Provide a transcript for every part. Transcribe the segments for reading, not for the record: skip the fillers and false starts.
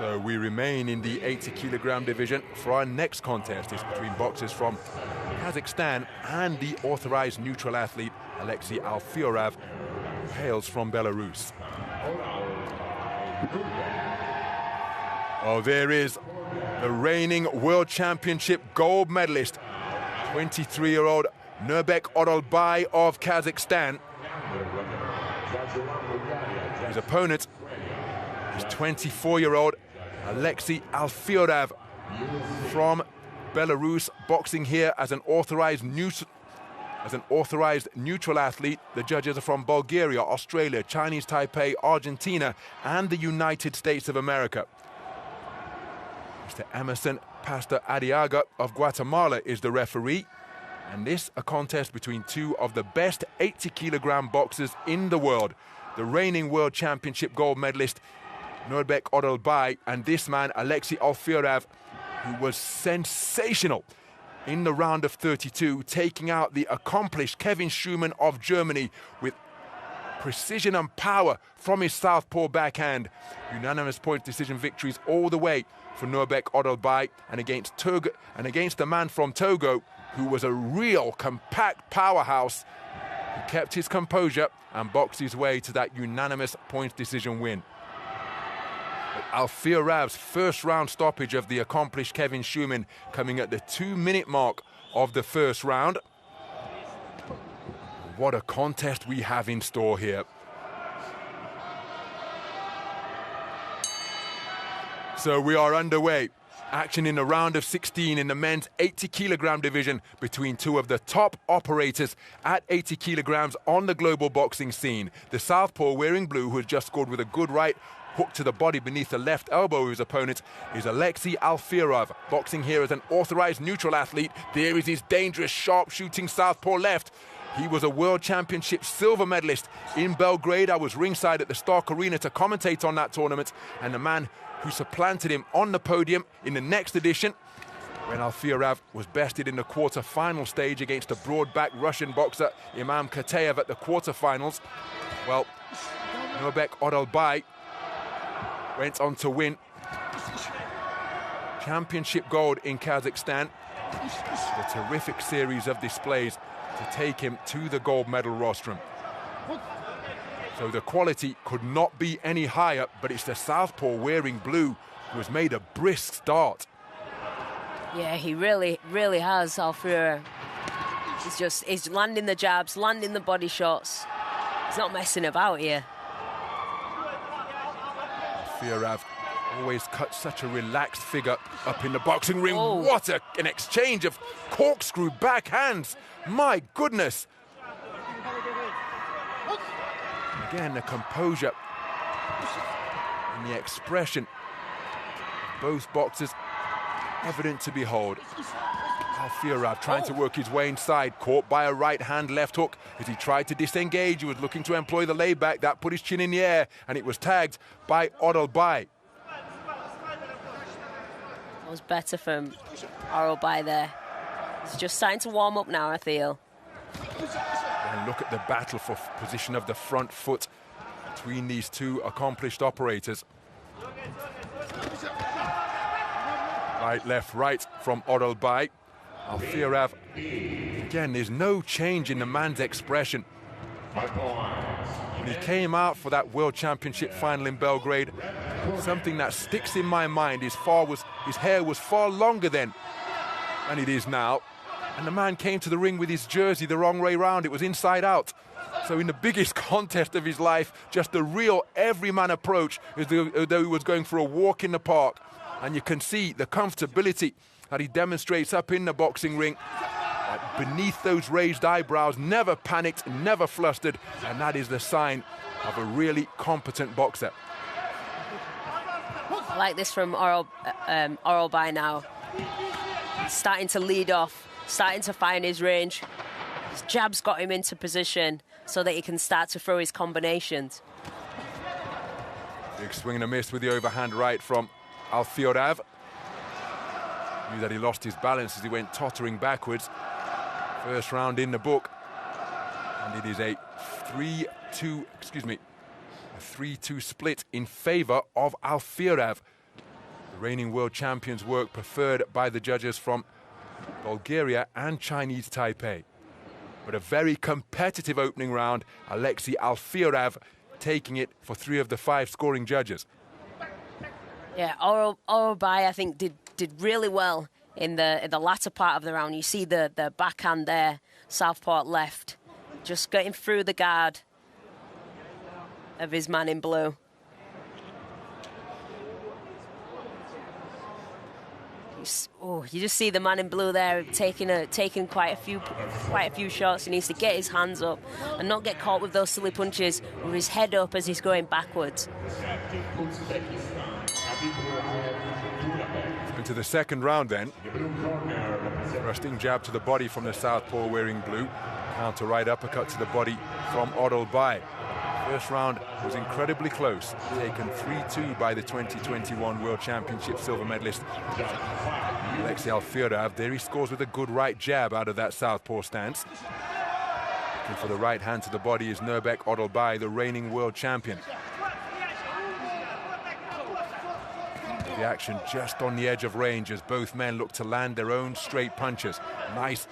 So we remain in the 80-kilogram division for our next contest. It's between boxers from Kazakhstan and the authorized neutral athlete Aliaksei Alfiorau, who hails from Belarus. Oh, there is the reigning World Championship gold medalist, 23-year-old Nurbek Oralbay of Kazakhstan. His opponent is 24-year-old Aliaksei Alfiorau from Belarus, boxing here as an authorized neutral athlete. The judges are from Bulgaria, Australia, Chinese Taipei, Argentina, and the United States of America. Mr. Emerson Pastor Arriaga of Guatemala is the referee, and this a contest between two of the best 80-kilogram boxers in the world. The reigning World Championship gold medalist Nurbek Oralbay and this man Aliaksei Alfiorau, who was sensational in the round of 32, taking out the accomplished Kevin Schumann of Germany with precision and power from his southpaw backhand. Unanimous point decision victories all the way for Nurbek Oralbay, and against the man from Togo, who was a real compact powerhouse, who kept his composure and boxed his way to that unanimous points decision win. Alfiorau's first round stoppage of the accomplished Kevin Schumann coming at the 2-minute mark of the first round. What a contest we have in store here. So we are underway. Action in the round of 16 in the men's 80-kilogram division between two of the top operators at 80 kilograms on the global boxing scene. The southpaw wearing blue, who has just scored with a good right hook to the body beneath the left elbow of his opponent, is Aliaksei Alfiorau, boxing here as an authorized neutral athlete. There is his dangerous, sharp-shooting southpaw left. He was a World Championship silver medalist in Belgrade. I was ringside at the Stark Arena to commentate on that tournament, and the man who supplanted him on the podium in the next edition, when Alfiorau was bested in the quarter-final stage against a broad-back Russian boxer, Imam Katayev, at the quarter-finals. Well, Nurbek Oralbay went on to win championship gold in Kazakhstan. A terrific series of displays to take him to the gold medal rostrum. So the quality could not be any higher, but it's the southpaw wearing blue who has made a brisk start. Yeah, he really has, Alfiorau. He's landing the jabs, landing the body shots. He's not messing about here. Alfiorau always cut such a relaxed figure up in the boxing ring. Oh. What an exchange of corkscrew backhands. My goodness. Again, the composure and the expression of both boxers evident to behold. Alfiorau trying to work his way inside, caught by a right-hand left hook. As he tried to disengage, he was looking to employ the layback. That put his chin in the air, and it was tagged by Oralbay. That was better from Oralbay there. He's just starting to warm up now, I feel. And look at the battle for position of the front foot between these two accomplished operators. Right, left, right from Oralbay. Alfiorau, again, there's no change in the man's expression. When he came out for that World Championship final in Belgrade, something that sticks in my mind, his hair was far longer then than it is now. And the man came to the ring with his jersey the wrong way round. It was inside out. So in the biggest contest of his life, just a real everyman approach, as though he was going for a walk in the park. And you can see the comfortability that he demonstrates up in the boxing ring. Beneath those raised eyebrows, never panicked, never flustered. And that is the sign of a really competent boxer. I like this from Oralbay now. He's starting to lead off, starting to find his range. His jab's got him into position so that he can start to throw his combinations. Big swing and a miss with the overhand right from Alfiorau. Knew that he lost his balance as he went tottering backwards. First round in the book. And it is a 3-2 split in favor of Alfiorau. Reigning world champions work preferred by the judges from Bulgaria and Chinese Taipei. But a very competitive opening round, Aliaksei Alfiorau taking it for 3 of the 5 scoring judges. Yeah, Oralbay, I think, did really well in the latter part of the round. You see the backhand there, southpaw left, just getting through the guard of his man in blue. You just see the man in blue there taking quite a few shots. He needs to get his hands up and not get caught with those silly punches with his head up as he's going backwards. Into the second round then. Thrusting jab to the body from the southpaw wearing blue. Counter right uppercut to the body from Oralbay. First round was incredibly close, taken 3-2 by the 2021 World Championship silver medalist Aliaksei Alfiorau. There he scores with a good right jab out of that southpaw stance. Looking for the right hand to the body is Nurbek Oralbay, the reigning world champion. The action just on the edge of range as both men look to land their own straight punches. Nice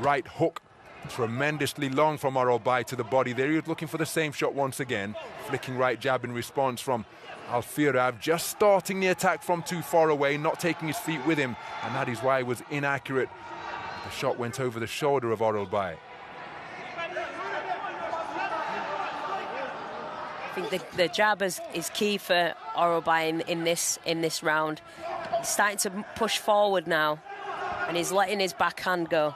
right hook. Tremendously long from Oralbay to the body. There he was looking for the same shot once again. Flicking right jab in response from Alfiorau, just starting the attack from too far away, not taking his feet with him, and that is why it was inaccurate. The shot went over the shoulder of Oralbay. I think the jab is key for Oralbay in this round. He's starting to push forward now, and he's letting his backhand go.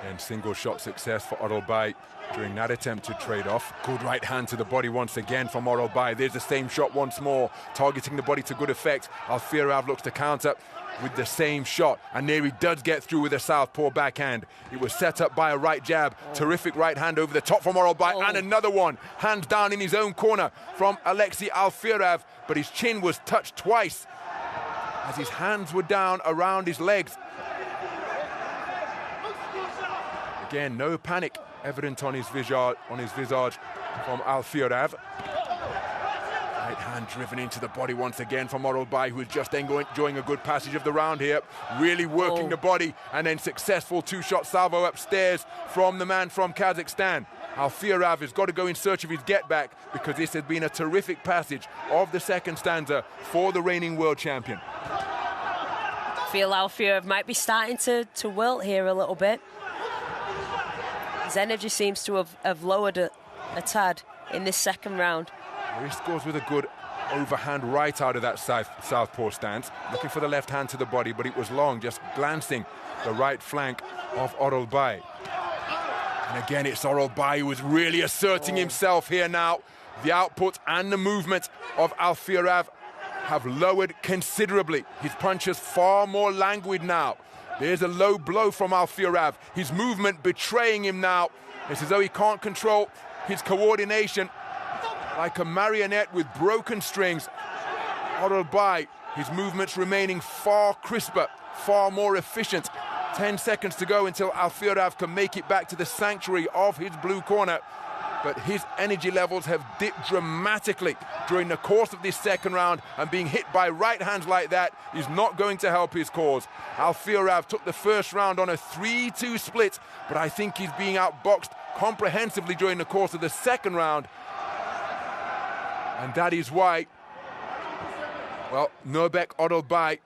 And single shot success for Oralbay during that attempt to trade off. Good right hand to the body once again from Oralbay. There's the same shot once more, targeting the body to good effect. Alfiorau looks to counter with the same shot, and there he does get through with a southpaw backhand. It was set up by a right jab. Terrific right hand over the top from Oralbay, and another one, hands down in his own corner from Aliaksei Alfiorau, but his chin was touched twice as his hands were down around his legs. Again, no panic evident on his visage from Alfiorau. Right hand driven into the body once again from Oralbay, who is just enjoying a good passage of the round here. Really working the body, and then successful 2-shot salvo upstairs from the man from Kazakhstan. Alfiorau has got to go in search of his get-back, because this has been a terrific passage of the second stanza for the reigning world champion. I feel Alfiorau might be starting to wilt here a little bit. His energy seems to have lowered a tad in this second round. He scores with a good overhand right out of that southpaw stance. Looking for the left hand to the body, but it was long, just glancing the right flank of Oralbay. And again, it's Oralbay who is really asserting himself here now. The output and the movement of Alfiorau have lowered considerably. His punches far more languid now. There's a low blow from Alfiorau. His movement betraying him now. It's as though he can't control his coordination. Like a marionette with broken strings. Oralbay, his movements remaining far crisper, far more efficient. 10 seconds to go until Alfiorau can make it back to the sanctuary of his blue corner. But his energy levels have dipped dramatically during the course of this second round, and being hit by right hands like that is not going to help his cause. Alfiorau took the first round on a 3-2 split, but I think he's being outboxed comprehensively during the course of the second round. And that is why, well, Nurbek Oralbay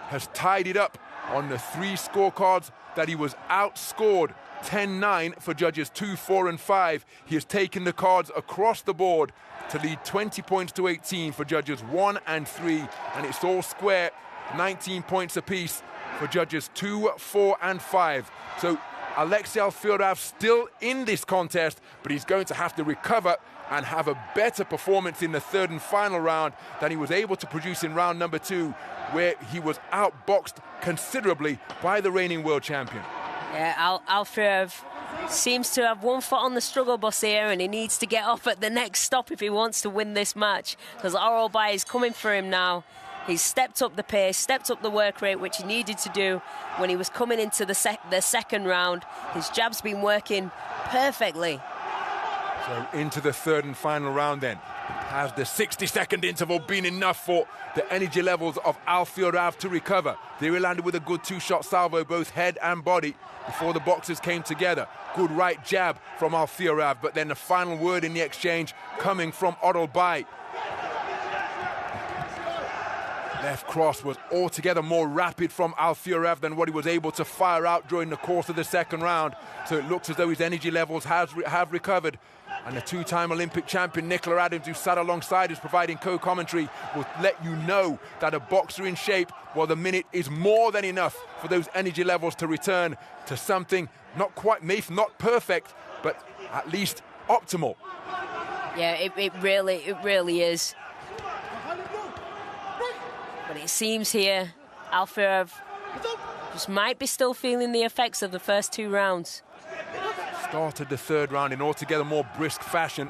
has tied it up on the 3 scorecards that he was outscored 10-9 for judges 2, 4, and 5. He has taken the cards across the board to lead 20 points to 18 for judges 1 and 3, and it's all square, 19 points apiece for judges 2, 4, and 5. So Aliaksei Alfiorau still in this contest, but he's going to have to recover and have a better performance in the third and final round than he was able to produce in round number 2, where he was outboxed considerably by the reigning world champion. Yeah, Alfiorau seems to have one foot on the struggle bus here, and he needs to get off at the next stop if he wants to win this match, because Oralbay is coming for him now. He's stepped up the pace, stepped up the work rate, which he needed to do when he was coming into the second round. His jab's been working perfectly. So into the third and final round then. Has the 60-second interval been enough for the energy levels of Alfiorau to recover? They landed with a good two-shot salvo, both head and body, before the boxers came together. Good right jab from Alfiorau, but then the final word in the exchange coming from Oralbay. Left cross was altogether more rapid from Alfiorau than what he was able to fire out during the course of the second round. So it looks as though his energy levels have recovered. And the two-time Olympic champion Nicola Adams, who sat alongside us providing co-commentary, will let you know that a boxer in shape, well, the minute is more than enough for those energy levels to return to something not quite, not perfect, but at least optimal. Yeah, it really is. But it seems here, Alfiorau just might be still feeling the effects of the first two rounds. Started the third round in altogether more brisk fashion,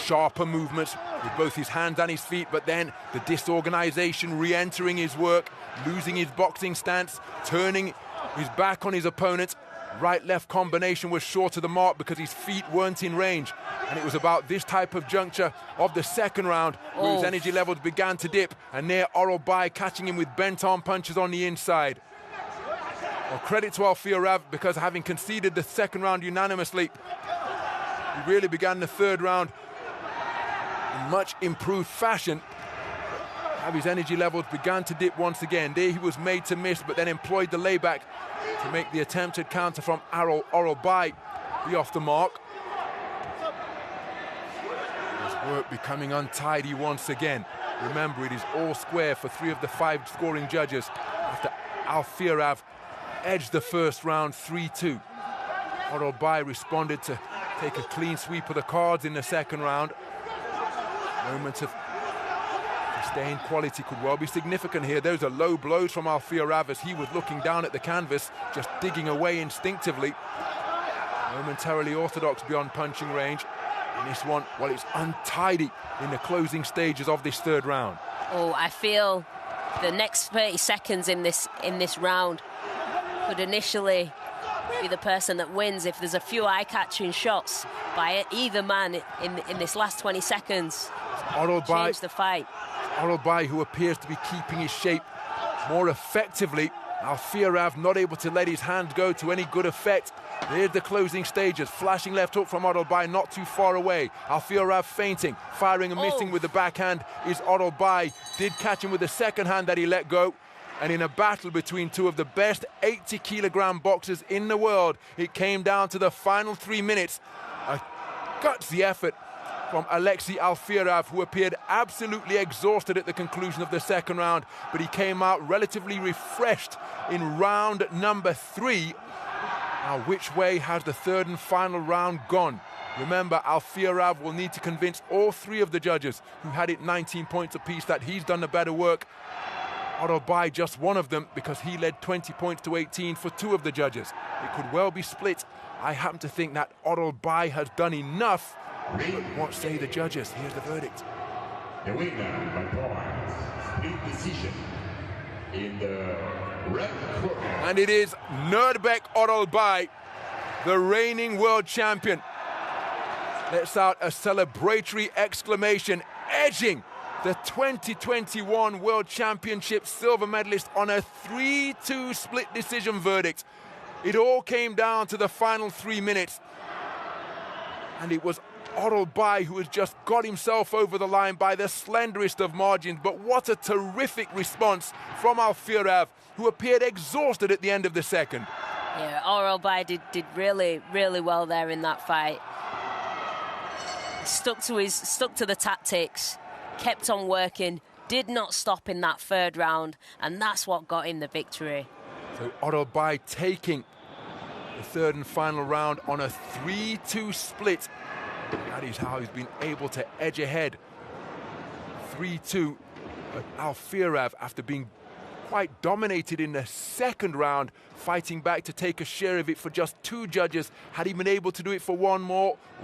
sharper movements with both his hands and his feet, but then the disorganization, re-entering his work, losing his boxing stance, turning his back on his opponent. Right-left combination was short of the mark because his feet weren't in range. And it was about this type of juncture of the second round where his energy levels began to dip, and there Oralbay catching him with bent-arm punches on the inside. Well, credit to Alfiorau, because having conceded the second round unanimously, he really began the third round in much improved fashion. How his energy levels began to dip once again. There he was made to miss, but then employed the layback to make the attempted counter from Oralbay be off the mark. His work becoming untidy once again. Remember, it is all square for 3 of the 5 scoring judges after Alfiorau edged the first round 3-2. Oralbay responded to take a clean sweep of the cards in the second round. Moments of sustained quality could well be significant here. Those are low blows from Alfiorau as he was looking down at the canvas, just digging away instinctively. Momentarily orthodox beyond punching range. And this one, well, it's untidy in the closing stages of this third round. Oh, I feel the next 30 seconds in this round could initially be the person that wins if there's a few eye-catching shots by either man in this last 20 seconds. Change the fight. Oralbay, who appears to be keeping his shape more effectively. Alfiorau not able to let his hand go to any good effect. There's the closing stages. Flashing left hook from Oralbay, not too far away. Alfiorau feinting, firing and missing with the backhand is Oralbay. Did catch him with the second hand that he let go. And in a battle between 2 of the best 80-kilogram boxers in the world, it came down to the final 3 minutes. A gutsy effort from Aliaksei Alfiorau, who appeared absolutely exhausted at the conclusion of the second round, but he came out relatively refreshed in round number 3. Now, which way has the third and final round gone? Remember, Alfiorau will need to convince all 3 of the judges, who had it 19 points apiece, that he's done the better work. Oralbay just one of them, because he led 20 points to 18 for 2 of the judges. It could well be split. I happen to think that Oralbay has done enough. But what say the judges? Here's the verdict. The winner by points, split decision in the red corner. And it is Nurbek Oralbay, the reigning world champion. Lets out a celebratory exclamation, edging the 2021 World Championship silver medalist on a 3-2 split decision verdict. It all came down to the final 3 minutes. And it was Oralbay who has just got himself over the line by the slenderest of margins. But what a terrific response from Alfiorau, who appeared exhausted at the end of the second. Yeah, Oralbay did really, really well there in that fight. Stuck to the tactics, kept on working, did not stop in that third round, and that's what got him the victory. So Oralbay taking the third and final round on a 3-2 split. That is how he's been able to edge ahead. 3-2 Alfiorau, after being quite dominated in the second round, fighting back to take a share of it for just 2 judges. Had he been able to do it for 1 more,